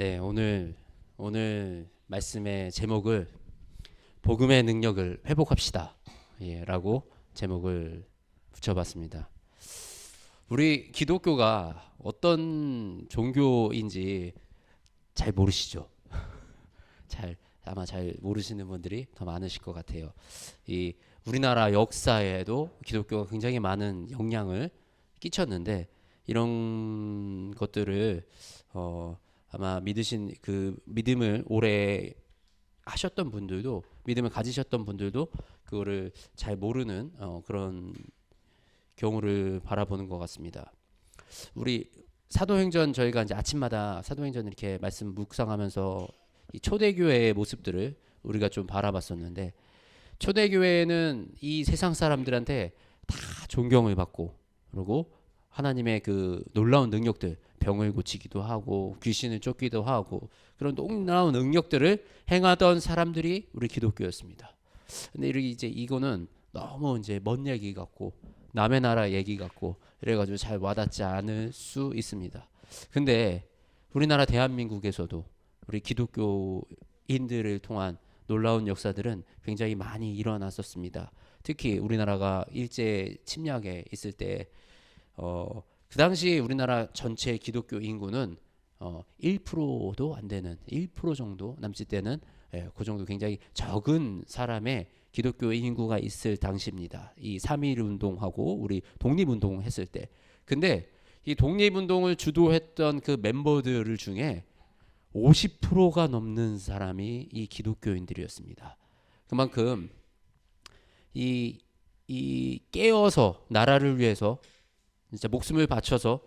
네, 오늘 말씀의 제목을 복음의 능력을 회복합시다. 예, 라고 제목을 붙여봤습니다. 우리 기독교가 어떤 종교인지 잘 모르시죠? 아마 잘 모르시는 분들이 더 많으실 것 같아요. 이 우리나라 역사에도 기독교가 굉장히 많은 영향을 끼쳤는데 이런 것들을 아마 믿으신 그 믿음을 오래 하셨던 분들도 믿음을 가지셨던 분들도 그거를 잘 모르는 그런 경우를 바라보는 것 같습니다. 우리 사도행전 저희가 이제 아침마다 사도행전 이렇게 말씀 묵상하면서 이 초대교회의 모습들을 우리가 좀 바라봤었는데 초대교회는 이 세상 사람들한테 다 존경을 받고 그리고 하나님의 그 놀라운 능력들 병을 고치기도 하고 귀신을 쫓기도 하고 그런 놀라운 능력들을 행하던 사람들이 우리 기독교였습니다. 근데 이제 이거는 너무 이제 먼 얘기 같고 남의 나라 얘기 같고 이래가지고 잘 와닿지 않을 수 있습니다. 근데 우리나라 대한민국에서도 우리 기독교인들을 통한 놀라운 역사들은 굉장히 많이 일어났었습니다. 특히 우리나라가 일제 침략에 있을 때 그 당시 우리나라 전체 기독교 인구는 1%도 안 되는 1% 정도 남짓 되는 그 정도 굉장히 적은 사람의 기독교 인구가 있을 당시입니다. 이 3.1 운동하고 우리 독립운동 했을 때. 근데 이 독립운동을 주도했던 그 멤버들 중에 50%가 넘는 사람이 이 기독교인들이었습니다. 그만큼 이 깨어서 나라를 위해서 진짜 목숨을 바쳐서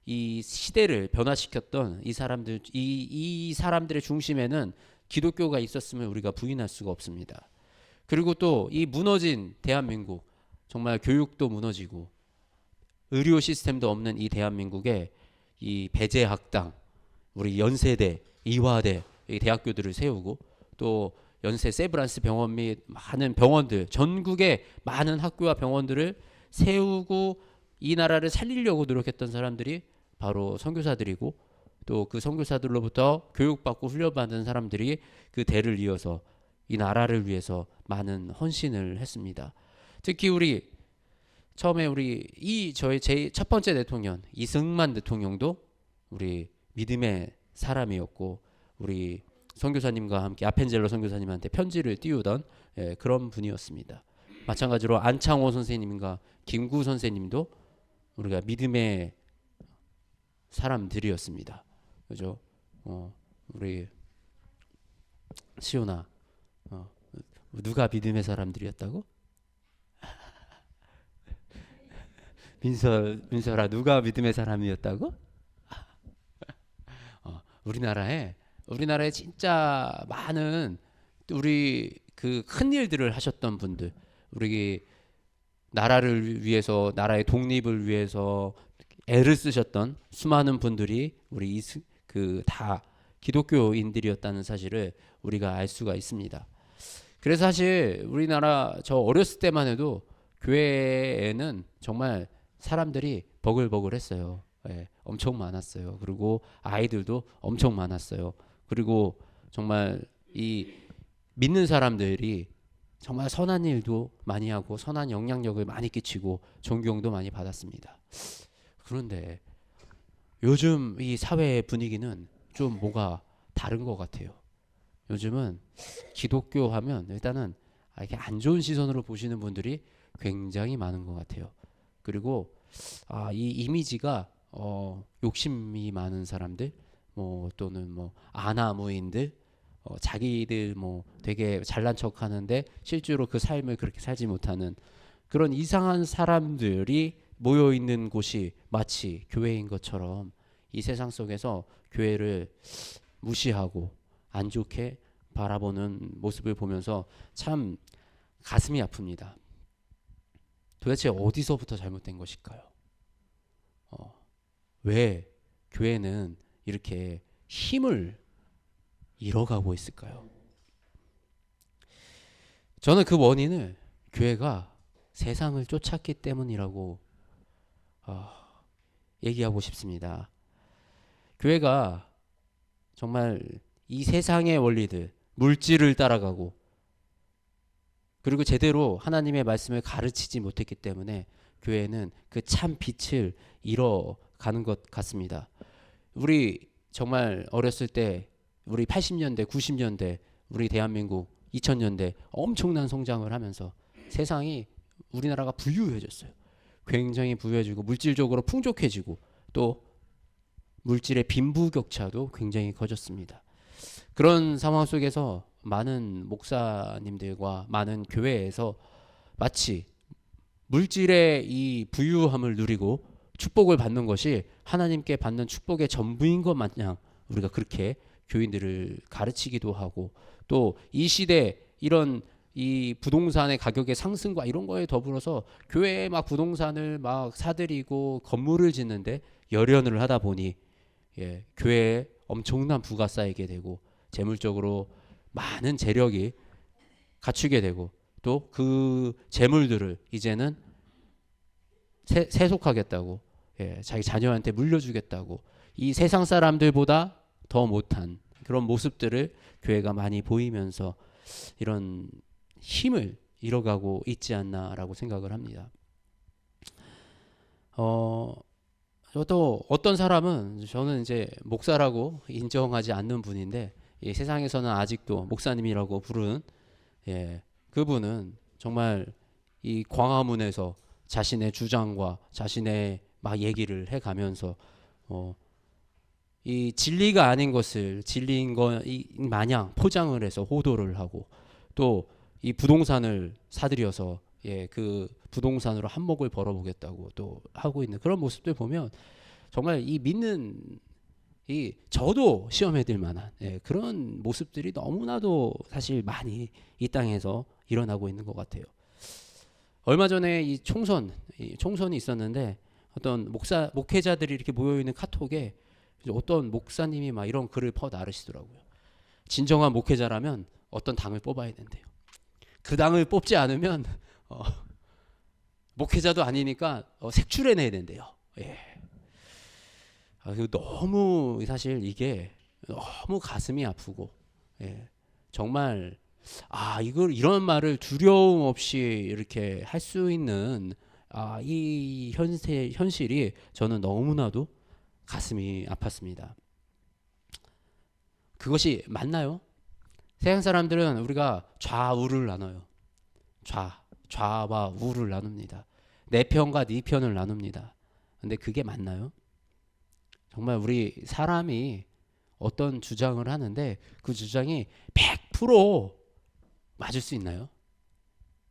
이 시대를 변화시켰던 이 사람들 이 사람들의 중심에는 기독교가 있었음을 우리가 부인할 수가 없습니다. 그리고 또 이 무너진 대한민국 정말 교육도 무너지고 의료 시스템도 없는 이 대한민국에 이 배제학당 우리 연세대 이화대 이 대학교들을 세우고 또 연세 세브란스 병원 및 많은 병원들 전국의 많은 학교와 병원들을 세우고 이 나라를 살리려고 노력했던 사람들이 바로 선교사들이고 또 그 선교사들로부터 교육받고 훈련받은 사람들이 그 대를 이어서 이 나라를 위해서 많은 헌신을 했습니다. 특히 처음에 저희 제 첫 번째 대통령 이승만 대통령도 우리 믿음의 사람이었고 우리 선교사님과 함께 아펜젤러 선교사님한테 편지를 띄우던 그런 분이었습니다. 마찬가지로 안창호 선생님과 김구 선생님도 우리가 믿음의 사람들이었습니다. 그죠? 우리 시온아, 누가 믿음의 사람들이었다고? 민설아, 누가 믿음의 사람이었다고? 우리나라에 진짜 많은 우리 그 큰 일들을 하셨던 분들, 우리 나라를 위해서 나라의 독립을 위해서 애를 쓰셨던 수많은 분들이 우리 다 기독교인들이었다는 사실을 우리가 알 수가 있습니다. 그래서 사실 우리나라 저 어렸을 때만 해도 교회에는 정말 사람들이 버글버글했어요. 엄청 많았어요. 그리고 아이들도 엄청 많았어요. 그리고 정말 이 믿는 사람들이 정말 선한 일도 많이 하고 선한 영향력을 많이 끼치고 존경도 많이 받았습니다. 그런데 요즘 이 사회 분위기는 좀 뭐가 다른 것 같아요. 요즘은 기독교 하면 일단은 이렇게 안 좋은 시선으로 보시는 분들이 굉장히 많은 것 같아요. 그리고 이 이미지가 욕심이 많은 사람들 또는 아나무인들 자기들 되게 잘난 척 하는데 실제로 그 삶을 그렇게 살지 못하는 그런 이상한 사람들이 모여 있는 곳이 마치 교회인 것처럼 이 세상 속에서 교회를 무시하고 안 좋게 바라보는 모습을 보면서 참 가슴이 아픕니다. 도대체 어디서부터 잘못된 것일까요? 왜 교회는 이렇게 힘을 잃어가고 있을까요? 저는 그 원인을 교회가 세상을 쫓았기 때문이라고 얘기하고 싶습니다. 교회가 정말 이 세상의 원리들, 물질을 따라가고 그리고 제대로 하나님의 말씀을 가르치지 못했기 때문에 교회는 그 참 빛을 잃어가는 것 같습니다. 우리 정말 어렸을 때 우리 80년대, 90년대, 우리 대한민국 2000년대 엄청난 성장을 하면서 세상이 우리나라가 부유해졌어요. 굉장히 부유해지고 물질적으로 풍족해지고 또 물질의 빈부격차도 굉장히 커졌습니다. 그런 상황 속에서 많은 목사님들과 많은 교회에서 마치 물질의 이 부유함을 누리고 축복을 받는 것이 하나님께 받는 축복의 전부인 것 마냥 우리가 그렇게 교인들을 가르치기도 하고 또 이 시대 이런 이 부동산의 가격의 상승과 이런 거에 더불어서 교회에 막 부동산을 막 사들이고 건물을 짓는데 열연을 하다 보니 교회에 엄청난 부가 쌓이게 되고 재물적으로 많은 재력이 갖추게 되고 또 그 재물들을 이제는 세속하겠다고 자기 자녀한테 물려주겠다고 이 세상 사람들보다 더 못한 그런 모습들을 교회가 많이 보이면서 이런 힘을 잃어가고 있지 않나라고 생각을 합니다. 또 어떤 사람은 저는 이제 목사라고 인정하지 않는 분인데 이 세상에서는 아직도 목사님이라고 부르는 그분은 정말 이 광화문에서 자신의 주장과 자신의 막 얘기를 해가면서 이 진리가 아닌 것을 진리인 것 마냥 포장을 해서 호도를 하고 또 이 부동산을 사들여서 그 부동산으로 한몫을 벌어보겠다고 또 하고 있는 그런 모습들 보면 정말 이 믿는 이 저도 시험에 들 만한 그런 모습들이 너무나도 사실 많이 이 땅에서 일어나고 있는 것 같아요. 얼마 전에 이 총선이 있었는데 어떤 목회자들이 이렇게 모여 있는 카톡에 어떤 목사님이 막 이런 글을 퍼 나르시더라고요. 진정한 목회자라면 어떤 당을 뽑아야 된대요. 그 당을 뽑지 않으면 목회자도 아니니까 색출해내야 된대요. 너무 사실 이게 너무 가슴이 아프고 정말 이걸 이런 말을 두려움 없이 이렇게 할 수 있는 이 현실이 저는 너무나도 가슴이 아팠습니다. 그것이 맞나요? 세상 사람들은 우리가 좌우를 나눠요. 좌와 우를 나눕니다. 내 편과 네 편을 나눕니다. 근데 그게 맞나요? 정말 우리 사람이 어떤 주장을 하는데 그 주장이 100% 맞을 수 있나요?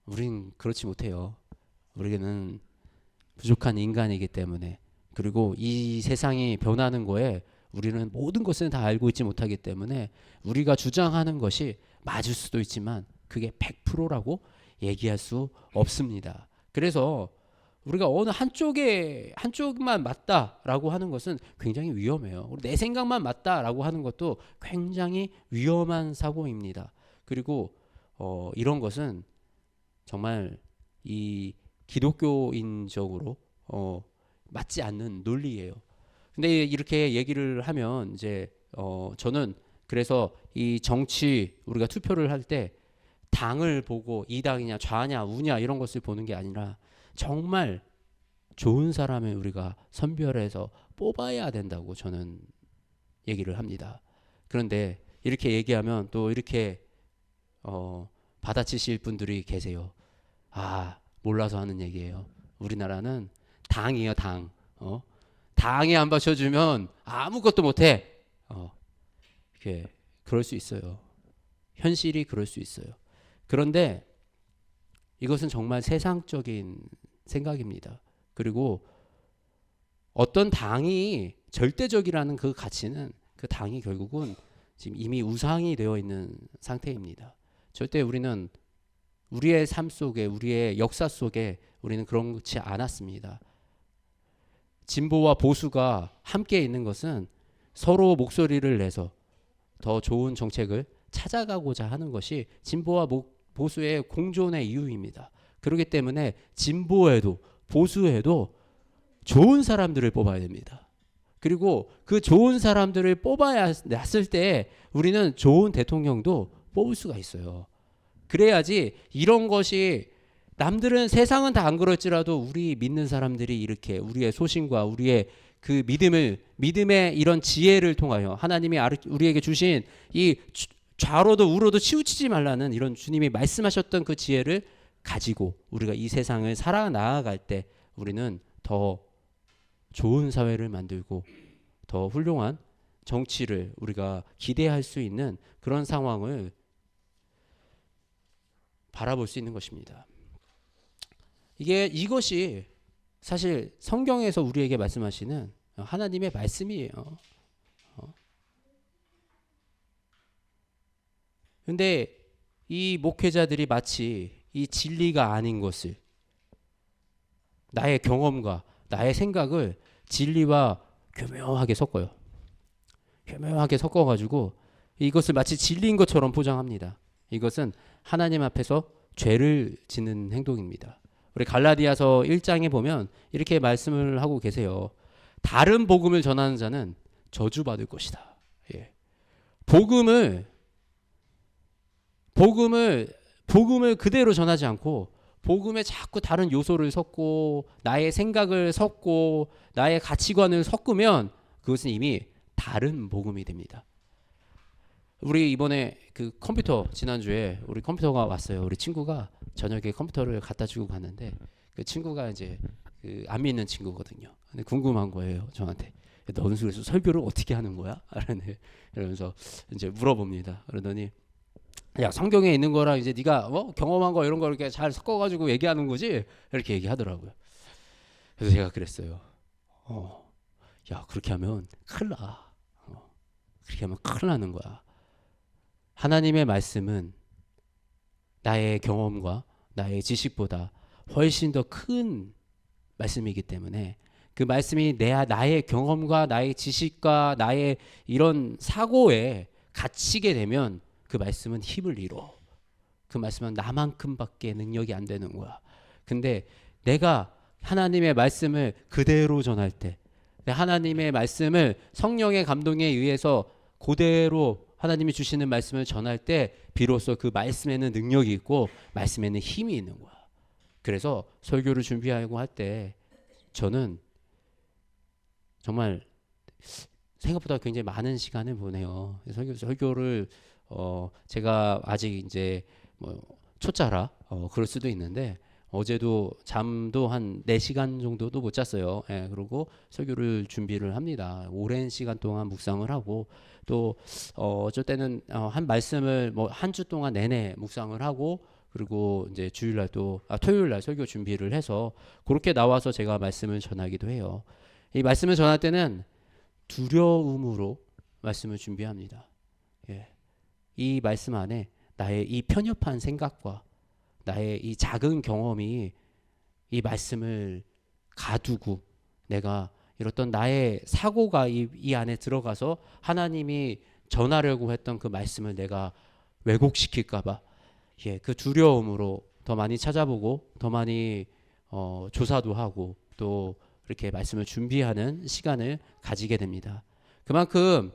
우린 그렇지 못해요. 우리는 부족한 인간이기 때문에 그리고 이 세상이 변하는 거에 우리는 모든 것을 다 알고 있지 못하기 때문에 우리가 주장하는 것이 맞을 수도 있지만 그게 100%라고 얘기할 수 없습니다. 그래서 우리가 어느 한쪽만 맞다라고 하는 것은 굉장히 위험해요. 내 생각만 맞다라고 하는 것도 굉장히 위험한 사고입니다. 그리고 이런 것은 정말 이 기독교인적으로 맞지 않는 논리예요. 근데 이렇게 얘기를 하면 이제 저는 그래서 이 정치 우리가 투표를 할 때 당을 보고 이 당이냐 좌냐 우냐 이런 것을 보는 게 아니라 정말 좋은 사람을 우리가 선별해서 뽑아야 된다고 저는 얘기를 합니다. 그런데 이렇게 얘기하면 또 이렇게 받아치실 분들이 계세요. 몰라서 하는 얘기예요. 우리나라는 당이에요, 당. 당에 안 받쳐주면 아무것도 못해. 이렇게 그럴 수 있어요. 현실이 그럴 수 있어요. 그런데 이것은 정말 세상적인 생각입니다. 그리고 어떤 당이 절대적이라는 그 가치는 그 당이 결국은 지금 이미 우상이 되어 있는 상태입니다. 절대 우리는 우리의 삶 속에 우리의 역사 속에 우리는 그렇지 않았습니다. 진보와 보수가 함께 있는 것은 서로 목소리를 내서 더 좋은 정책을 찾아가고자 하는 것이 진보와 보수의 공존의 이유입니다. 그렇기 때문에 진보에도 보수에도 좋은 사람들을 뽑아야 됩니다. 그리고 그 좋은 사람들을 뽑아야 냈을 때 우리는 좋은 대통령도 뽑을 수가 있어요. 그래야지 이런 것이 남들은 세상은 다 안 그럴지라도 우리 믿는 사람들이 이렇게 우리의 소신과 우리의 그 믿음의 이런 지혜를 통하여 하나님이 우리에게 주신 이 좌로도 우로도 치우치지 말라는 이런 주님이 말씀하셨던 그 지혜를 가지고 우리가 이 세상을 살아나아갈 때 우리는 더 좋은 사회를 만들고 더 훌륭한 정치를 우리가 기대할 수 있는 그런 상황을 바라볼 수 있는 것입니다. 이것이 사실 성경에서 우리에게 말씀하시는 하나님의 말씀이에요. 근데 이 목회자들이 마치 이 진리가 아닌 것을 나의 경험과 나의 생각을 진리와 교묘하게 섞어요. 교묘하게 섞어가지고 이것을 마치 진리인 것처럼 포장합니다. 이것은 하나님 앞에서 죄를 짓는 행동입니다. 우리 갈라디아서 1장에 보면 이렇게 말씀을 하고 계세요. 다른 복음을 전하는 자는 저주받을 것이다. 예. 복음을 그대로 전하지 않고 복음에 자꾸 다른 요소를 섞고 나의 생각을 섞고 나의 가치관을 섞으면 그것은 이미 다른 복음이 됩니다. 우리 이번에 그 컴퓨터 지난주에 우리 컴퓨터가 왔어요. 우리 친구가 저녁에 컴퓨터를 갖다 주고 갔는데 그 친구가 이제 그 안 믿는 친구거든요. 근데 궁금한 거예요, 저한테. 너는 그래서 설교를 어떻게 하는 거야? 이러면서 이제 물어봅니다. 그러더니 야, 성경에 있는 거랑 이제 네가 경험한 거 이런 거 이렇게 잘 섞어가지고 얘기하는 거지? 이렇게 얘기하더라고요. 그래서 제가 그랬어요. 야, 그렇게 하면 큰일 나. 그렇게 하면 큰일 나는 거야. 하나님의 말씀은 나의 경험과 나의 지식보다 훨씬 더 큰 말씀이기 때문에 그 말씀이 나의 경험과 나의 지식과 나의 이런 사고에 갇히게 되면 그 말씀은 힘을 잃어. 그 말씀은 나만큼밖에 능력이 안 되는 거야. 근데 내가 하나님의 말씀을 그대로 전할 때, 하나님의 말씀을 성령의 감동에 의해서 그대로 하나님이 주시는 말씀을 전할 때 비로소 그 말씀에는 능력이 있고 말씀에는 힘이 있는 거야. 그래서 설교를 준비하고 할 때 저는 정말 생각보다 굉장히 많은 시간을 보내요. 설교를 제가 아직 이제 뭐 초짜라 그럴 수도 있는데 어제도 잠도 한 4시간 정도도 못 잤어요. 예, 그리고 설교를 준비를 합니다. 오랜 시간 동안 묵상을 하고 또 어쩔 때는 한 말씀을 뭐 한 주 동안 내내 묵상을 하고 그리고 이제 주일날 또 토요일날 설교 준비를 해서 그렇게 나와서 제가 말씀을 전하기도 해요. 이 말씀을 전할 때는 두려움으로 말씀을 준비합니다. 예. 이 말씀 안에 나의 이 편협한 생각과 나의 이 작은 경험이 이 말씀을 가두고 내가 이렇던 나의 사고가 이 안에 들어가서 하나님이 전하려고 했던 그 말씀을 내가 왜곡시킬까봐 그 두려움으로 더 많이 찾아보고 더 많이 조사도 하고 또 이렇게 말씀을 준비하는 시간을 가지게 됩니다. 그만큼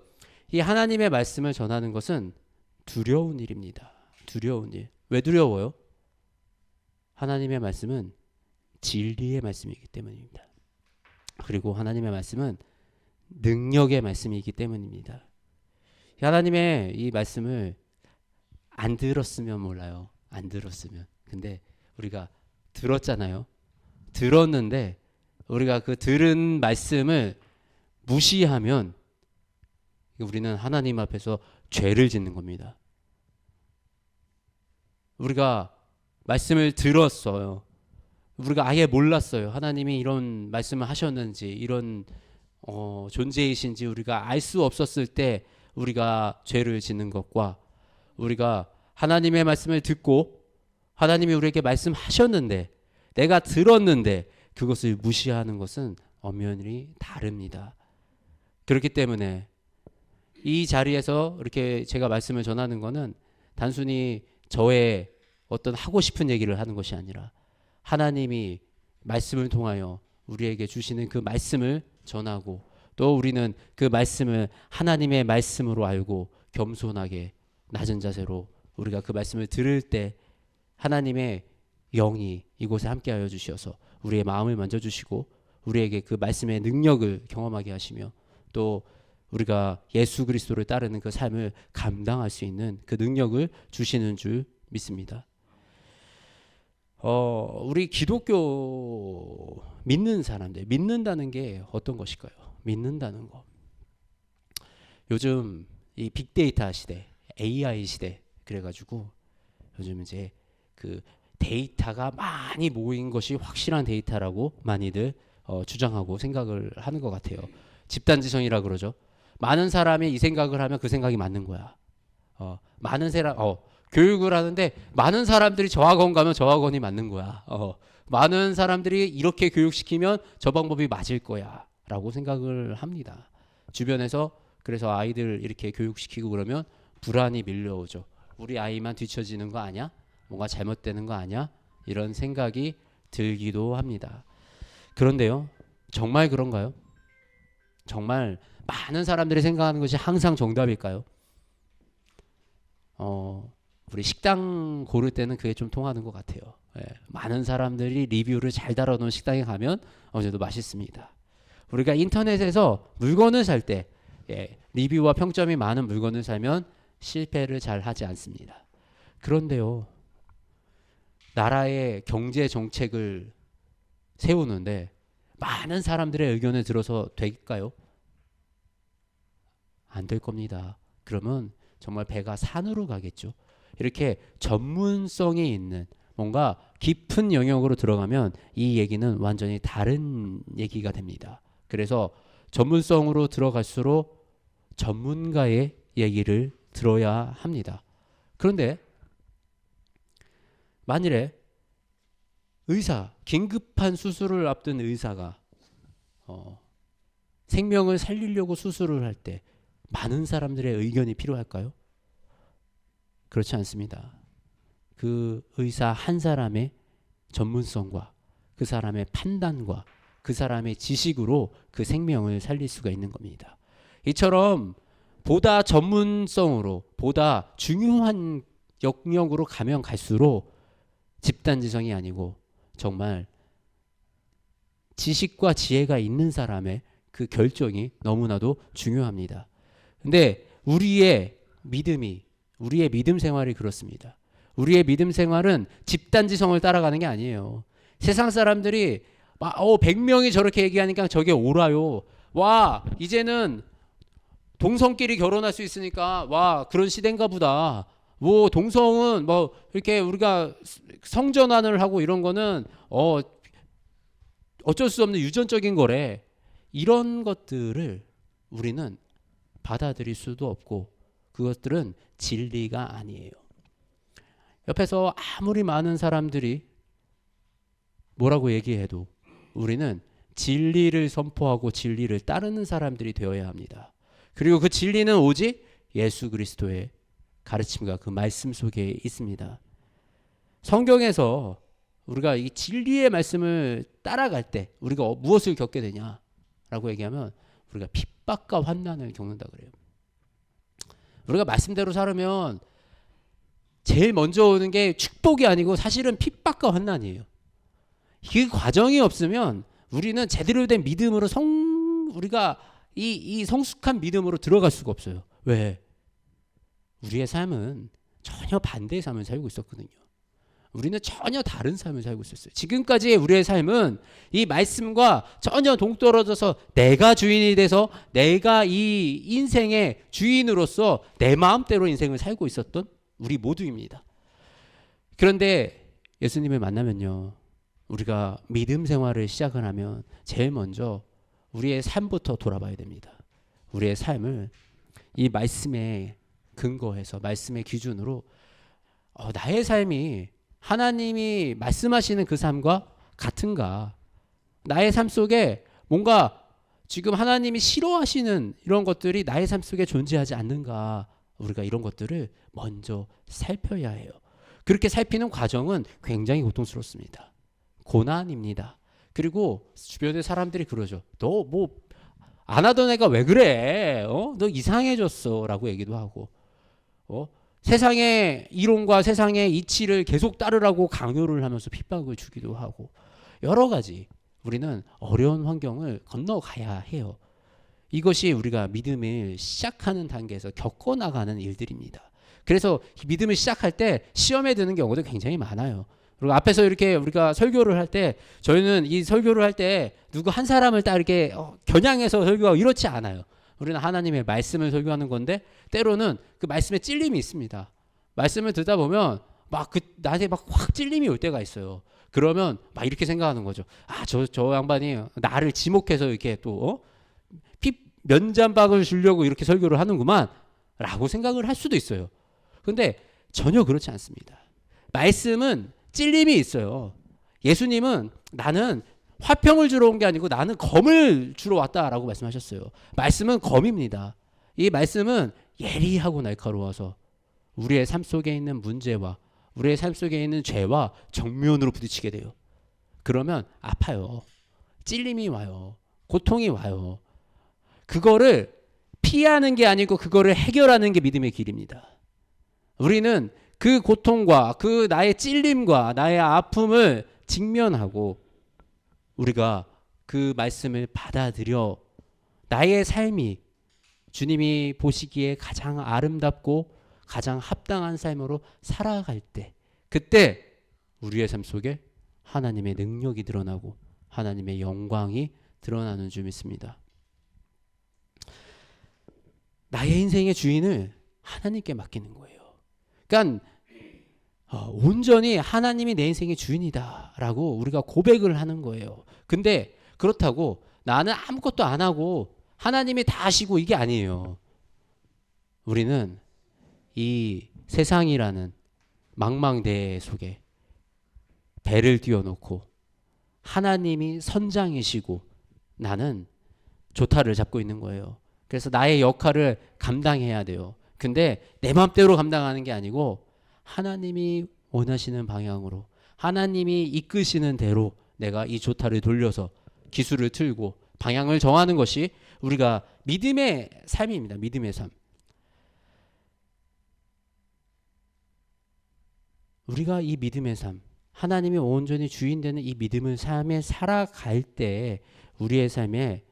이 하나님의 말씀을 전하는 것은 두려운 일입니다. 두려운 일. 왜 두려워요? 하나님의 말씀은 진리의 말씀이기 때문입니다. 그리고 하나님의 말씀은 능력의 말씀이기 때문입니다. 하나님의 이 말씀을 안 들었으면 몰라요. 안 들었으면. 근데 우리가 들었잖아요. 들었는데 우리가 그 들은 말씀을 무시하면 우리는 하나님 앞에서 죄를 짓는 겁니다. 우리가 말씀을 들었어요. 우리가 아예 몰랐어요. 하나님이 이런 말씀을 하셨는지 이런 존재이신지 우리가 알 수 없었을 때 우리가 죄를 짓는 것과 우리가 하나님의 말씀을 듣고 하나님이 우리에게 말씀하셨는데 내가 들었는데 그것을 무시하는 것은 엄연히 다릅니다. 그렇기 때문에 이 자리에서 이렇게 제가 말씀을 전하는 것은 단순히 저의 어떤 하고 싶은 얘기를 하는 것이 아니라 하나님이 말씀을 통하여 우리에게 주시는 그 말씀을 전하고 또 우리는 그 말씀을 하나님의 말씀으로 알고 겸손하게 낮은 자세로 우리가 그 말씀을 들을 때 하나님의 영이 이곳에 함께하여 주셔서 우리의 마음을 만져주시고 우리에게 그 말씀의 능력을 경험하게 하시며 또 우리가 예수 그리스도를 따르는 그 삶을 감당할 수 있는 그 능력을 주시는 줄 믿습니다. 우리 기독교 믿는 사람들, 믿는다는 게 어떤 것일까요? 믿는다는 거. 요즘 이 빅데이터 시대, AI 시대 그래가지고 요즘 이제 그 데이터가 많이 모인 것이 확실한 데이터라고 많이들 주장하고 생각을 하는 것 같아요. 집단지성이라 그러죠. 많은 사람이 이 생각을 하면 그 생각이 맞는 거야. 많은 사람 교육을 하는데 많은 사람들이 저 학원 가면 저 학원이 맞는 거야. 많은 사람들이 이렇게 교육시키면 저 방법이 맞을 거야 라고 생각을 합니다. 주변에서 그래서 아이들 이렇게 교육시키고 그러면 불안이 밀려오죠. 우리 아이만 뒤처지는 거 아니야? 뭔가 잘못되는 거 아니야? 이런 생각이 들기도 합니다. 그런데요, 정말 그런가요? 정말 많은 사람들이 생각하는 것이 항상 정답일까요? 우리 식당 고를 때는 그게 좀 통하는 것 같아요. 많은 사람들이 리뷰를 잘 달아놓은 식당에 가면 어제도 맛있습니다. 우리가 인터넷에서 물건을 살 때 리뷰와 평점이 많은 물건을 사면 실패를 잘 하지 않습니다. 그런데요, 나라의 경제 정책을 세우는데 많은 사람들의 의견을 들어서 될까요? 안 될 겁니다. 그러면 정말 배가 산으로 가겠죠. 이렇게 전문성이 있는 뭔가 깊은 영역으로 들어가면 이 얘기는 완전히 다른 얘기가 됩니다. 그래서 전문성으로 들어갈수록 전문가의 얘기를 들어야 합니다. 그런데 만일에 의사, 긴급한 수술을 앞둔 의사가 생명을 살리려고 수술을 할 때 많은 사람들의 의견이 필요할까요? 그렇지 않습니다. 그 의사 한 사람의 전문성과 그 사람의 판단과 그 사람의 지식으로 그 생명을 살릴 수가 있는 겁니다. 이처럼 보다 전문성으로 보다 중요한 영역으로 가면 갈수록 집단지성이 아니고 정말 지식과 지혜가 있는 사람의 그 결정이 너무나도 중요합니다. 근데 우리의 믿음 생활이 그렇습니다. 우리의 믿음 생활은 집단지성을 따라가는 게 아니에요. 세상 사람들이 100명이 저렇게 얘기하니까 저게 옳아요. 와, 이제는 동성끼리 결혼할 수 있으니까 와, 그런 시대인가 보다. 뭐 동성은 뭐 이렇게 우리가 성전환을 하고 이런 거는 어쩔 수 없는 유전적인 거래. 이런 것들을 우리는 받아들일 수도 없고 그것들은 진리가 아니에요. 옆에서 아무리 많은 사람들이 뭐라고 얘기해도 우리는 진리를 선포하고 진리를 따르는 사람들이 되어야 합니다. 그리고 그 진리는 오직 예수 그리스도의 가르침과 그 말씀 속에 있습니다. 성경에서 우리가 이 진리의 말씀을 따라갈 때 우리가 무엇을 겪게 되냐라고 얘기하면 우리가 핍박과 환난을 겪는다 그래요. 우리가 말씀대로 살으면 제일 먼저 오는 게 축복이 아니고 사실은 핍박과 환난이에요. 그 과정이 없으면 우리는 제대로 된 믿음으로 우리가 이 성숙한 믿음으로 들어갈 수가 없어요. 왜? 우리의 삶은 전혀 반대의 삶을 살고 있었거든요. 우리는 전혀 다른 삶을 살고 있었어요. 지금까지의 우리의 삶은 이 말씀과 전혀 동떨어져서 내가 주인이 돼서 내가 이 인생의 주인으로서 내 마음대로 인생을 살고 있었던 우리 모두입니다. 그런데 예수님을 만나면요, 우리가 믿음 생활을 시작을 하면 제일 먼저 우리의 삶부터 돌아봐야 됩니다. 우리의 삶을 이 말씀에 근거해서 말씀의 기준으로 나의 삶이 하나님이 말씀하시는 그 삶과 같은가? 나의 삶 속에 뭔가 지금 하나님이 싫어하시는 이런 것들이 나의 삶 속에 존재하지 않는가? 우리가 이런 것들을 먼저 살펴야 해요. 그렇게 살피는 과정은 굉장히 고통스럽습니다. 고난입니다. 그리고 주변의 사람들이 그러죠. 너 뭐 안 하던 애가 왜 그래? 너 이상해졌어. 라고 얘기도 하고, 세상의 이론과 세상의 이치를 계속 따르라고 강요를 하면서 핍박을 주기도 하고, 여러 가지 우리는 어려운 환경을 건너가야 해요. 이것이 우리가 믿음을 시작하는 단계에서 겪어나가는 일들입니다. 그래서 믿음을 시작할 때 시험에 드는 경우도 굉장히 많아요. 그리고 앞에서 이렇게 우리가 설교를 할 때, 저희는 이 설교를 할 때 누구 한 사람을 딱 이렇게 겨냥해서 설교하고 이렇지 않아요. 우리는 하나님의 말씀을 설교하는 건데, 때로는 그 말씀에 찔림이 있습니다. 말씀을 듣다 보면 막 나한테 막 확 찔림이 올 때가 있어요. 그러면 막 이렇게 생각하는 거죠. 저 양반이 나를 지목해서 이렇게 또 면잔박을 주려고 이렇게 설교를 하는구만 라고 생각을 할 수도 있어요. 근데 전혀 그렇지 않습니다. 말씀은 찔림이 있어요. 예수님은 나는 화평을 주러 온 게 아니고 나는 검을 주러 왔다라고 말씀하셨어요. 말씀은 검입니다. 이 말씀은 예리하고 날카로워서 우리의 삶 속에 있는 문제와 우리의 삶 속에 있는 죄와 정면으로 부딪히게 돼요. 그러면 아파요. 찔림이 와요. 고통이 와요. 그거를 피하는 게 아니고 그거를 해결하는 게 믿음의 길입니다. 우리는 그 고통과 그 나의 찔림과 나의 아픔을 직면하고 우리가 그 말씀을 받아들여 나의 삶이 주님이 보시기에 가장 아름답고 가장 합당한 삶으로 살아갈 때, 그때 우리의 삶 속에 하나님의 능력이 드러나고 하나님의 영광이 드러나는 줄 믿습니다. 나의 인생의 주인을 하나님께 맡기는 거예요. 그러니까 온전히 하나님이 내 인생의 주인이다라고 우리가 고백을 하는 거예요. 근데 그렇다고 나는 아무것도 안 하고 하나님이 다 하시고 이게 아니에요. 우리는 이 세상이라는 망망대해 속에 배를 띄워놓고 하나님이 선장이시고 나는 조타를 잡고 있는 거예요. 그래서 나의 역할을 감당해야 돼요. 근데 내 마음대로 감당하는 게 아니고 하나님이 원하시는 방향으로 하나님이 이끄시는 대로 내가 이 조타를 돌려서 기술을 틀고 방향을 정하는 것이 우리가 믿음의 삶입니다. 믿음의 삶. 우리가 이 믿음의 삶, 하나님이 온전히 주인 되는 이 믿음의 삶에 살아갈 때 우리의 삶에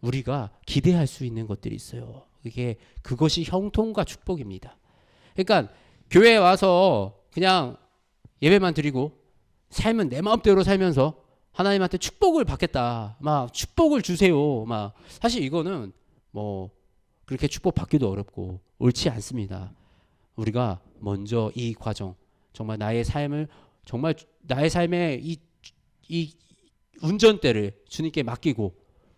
우리가 기대할 수 있는 것들이 있어요. 그것이 형통과 축복입니다. 그러니까 교회에 와서 그냥 예배만 드리고 삶은 내 마음대로 살면서 하나님한테 축복을 받겠다. 막 축복을 주세요. 막 사실 이거는 뭐 그렇게 축복 받기도 어렵고 옳지 않습니다. 우리가 먼저 이 과정, 정말 나의 삶을 정말 나의 삶의 이 운전대를 주님께 맡기고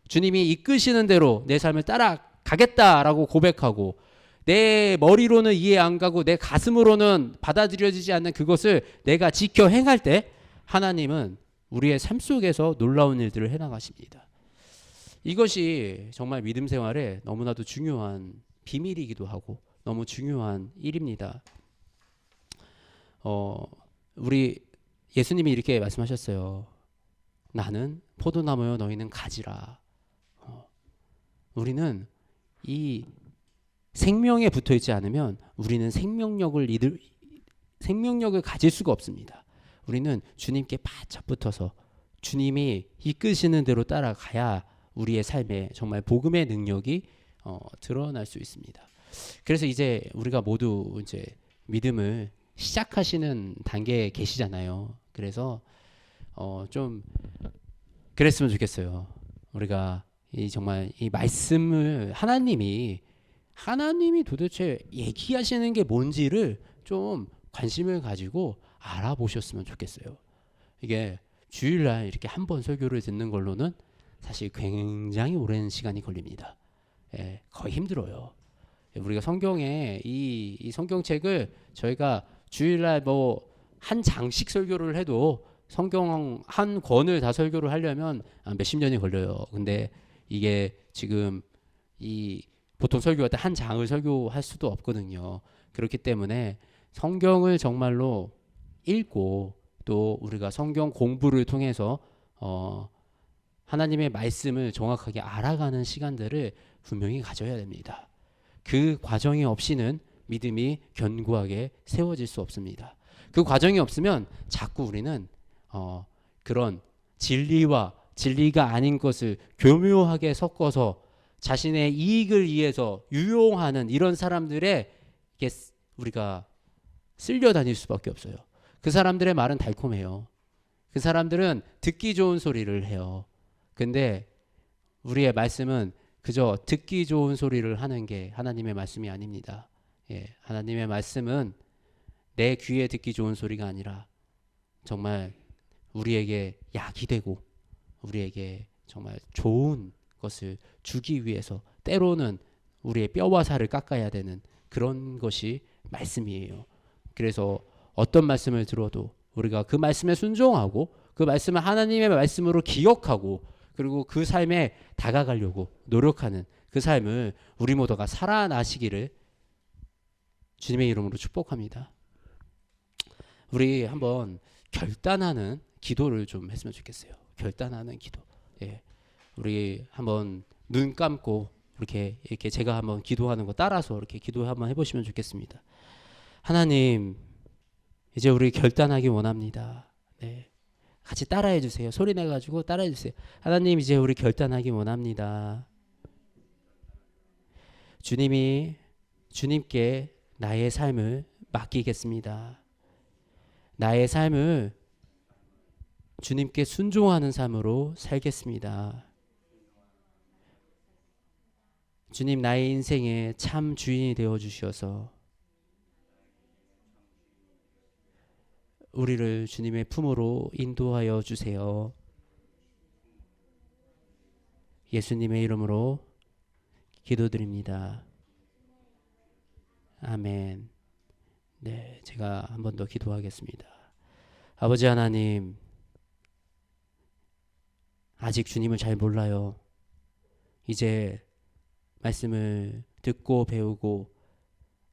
주님이 이끄시는 대로 내 삶을 따라가겠다라고 고백하고 내 머리로는 이해 안 가고 내 가슴으로는 받아들여지지 않는 그것을 내가 지켜 행할 때 하나님은 우리의 삶 속에서 놀라운 일들을 해나가십니다. 이것이 정말 믿음 생활에 너무나도 중요한 비밀이기도 하고 너무 중요한 일입니다. 우리 예수님이 이렇게 말씀하셨어요. 나는 포도나무요 너희는 가지라. 우리는 이 생명에 붙어 있지 않으면 우리는 생명력을 가질 수가 없습니다. 우리는 주님께 바짝 붙어서 주님이 이끄시는 대로 따라가야 우리의 삶에 정말 복음의 능력이 드러날 수 있습니다. 그래서 이제 우리가 모두 이제 믿음을 시작하시는 단계에 계시잖아요. 그래서 좀 그랬으면 좋겠어요. 우리가 정말 이 말씀을 하나님이 도대체 얘기하시는 게 뭔지를 좀 관심을 가지고 알아보셨으면 좋겠어요. 이게 주일날 이렇게 한 번 설교를 듣는 걸로는 사실 굉장히 오랜 시간이 걸립니다. 거의 힘들어요. 우리가 성경에 이 성경책을 저희가 주일날 뭐 한 장씩 설교를 해도 성경 한 권을 다 설교를 하려면 몇십 년이 걸려요. 근데 이게 지금 보통 설교할 때 한 장을 설교할 수도 없거든요. 그렇기 때문에 성경을 정말로 읽고 또 우리가 성경 공부를 통해서 하나님의 말씀을 정확하게 알아가는 시간들을 분명히 가져야 됩니다. 그 과정이 없이는 믿음이 견고하게 세워질 수 없습니다. 그 과정이 없으면 자꾸 우리는 그런 진리와 진리가 아닌 것을 교묘하게 섞어서 자신의 이익을 위해서 유용하는 이런 사람들의 우리가 쓸려 다닐 수밖에 없어요. 그 사람들의 말은 달콤해요. 그 사람들은 듣기 좋은 소리를 해요. 근데 우리의 말씀은 그저 듣기 좋은 소리를 하는 게 하나님의 말씀이 아닙니다. 하나님의 말씀은 내 귀에 듣기 좋은 소리가 아니라 정말 우리에게 약이 되고 우리에게 정말 좋은 것을 주기 위해서 때로는 우리의 뼈와 살을 깎아야 되는 그런 것이 말씀이에요. 그래서 어떤 말씀을 들어도 우리가 그 말씀에 순종하고 그 말씀을 하나님의 말씀으로 기억하고 그리고 그 삶에 다가가려고 노력하는 그 삶을 우리 모두가 살아나시기를 주님의 이름으로 축복합니다. 우리 한번 결단하는 기도를 좀 했으면 좋겠어요. 결단하는 기도. 우리 한번 눈 감고 이렇게 제가 한번 기도하는 거 따라서 이렇게 기도 한번 해보시면 좋겠습니다. 하나님, 이제 우리 결단하기 원합니다. 같이 따라해 주세요. 소리 내가지고 따라해 주세요. 하나님, 이제 우리 결단하기 원합니다. 주님께 나의 삶을 맡기겠습니다. 나의 삶을 주님께 순종하는 삶으로 살겠습니다. 주님, 나의 인생의 참 주인이 되어 주셔서 우리를 주님의 품으로 인도하여 주세요. 예수님의 이름으로 기도드립니다. 아멘. 제가 한 번 더 기도하겠습니다. 아버지 하나님, 아직 주님을 잘 몰라요. 이제 말씀을 듣고 배우고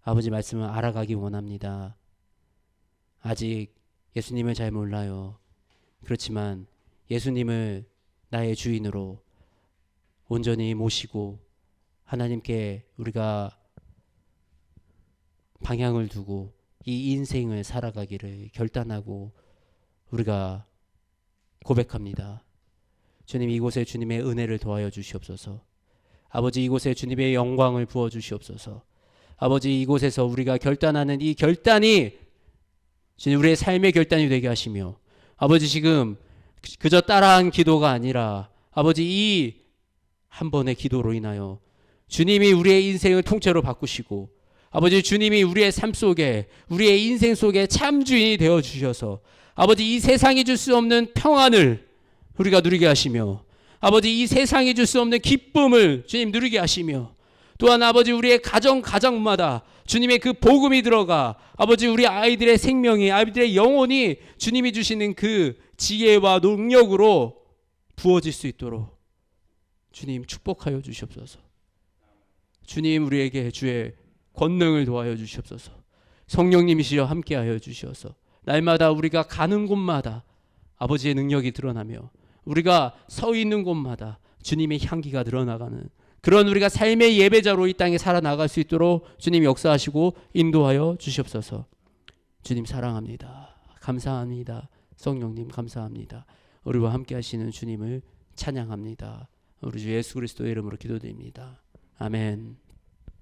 아버지 말씀을 알아가기 원합니다. 아직 예수님을 잘 몰라요. 그렇지만 예수님을 나의 주인으로 온전히 모시고 하나님께 우리가 방향을 두고 이 인생을 살아가기를 결단하고 우리가 고백합니다. 주님, 이곳에 주님의 은혜를 더하여 주시옵소서. 아버지, 이곳에 주님의 영광을 부어 주시옵소서. 아버지, 이곳에서 우리가 결단하는 이 결단이 주님 우리의 삶의 결단이 되게 하시며 아버지, 지금 그저 따라한 기도가 아니라 아버지, 이 한 번의 기도로 인하여 주님이 우리의 인생을 통째로 바꾸시고 아버지, 주님이 우리의 삶 속에 우리의 인생 속에 참 주인이 되어 주셔서 아버지, 이 세상이 줄 수 없는 평안을 우리가 누리게 하시며 아버지, 이 세상이 줄 수 없는 기쁨을 주님 누리게 하시며 또한 아버지, 우리의 가정마다 주님의 그 복음이 들어가 아버지, 우리 아이들의 생명이 아이들의 영혼이 주님이 주시는 그 지혜와 능력으로 부어질 수 있도록 주님 축복하여 주시옵소서. 주님, 우리에게 주의 권능을 도하여 주시옵소서. 성령님이시여 함께하여 주시옵소서. 날마다 우리가 가는 곳마다 아버지의 능력이 드러나며 우리가 서 있는 곳마다 주님의 향기가 드러나가는 그런 우리가 삶의 예배자로 이 땅에 살아나갈 수 있도록 주님 역사하시고 인도하여 주시옵소서. 주님 사랑합니다. 감사합니다. 성령님 감사합니다. 우리와 함께 하시는 주님을 찬양합니다. 우리 주 예수 그리스도의 이름으로 기도드립니다. 아멘.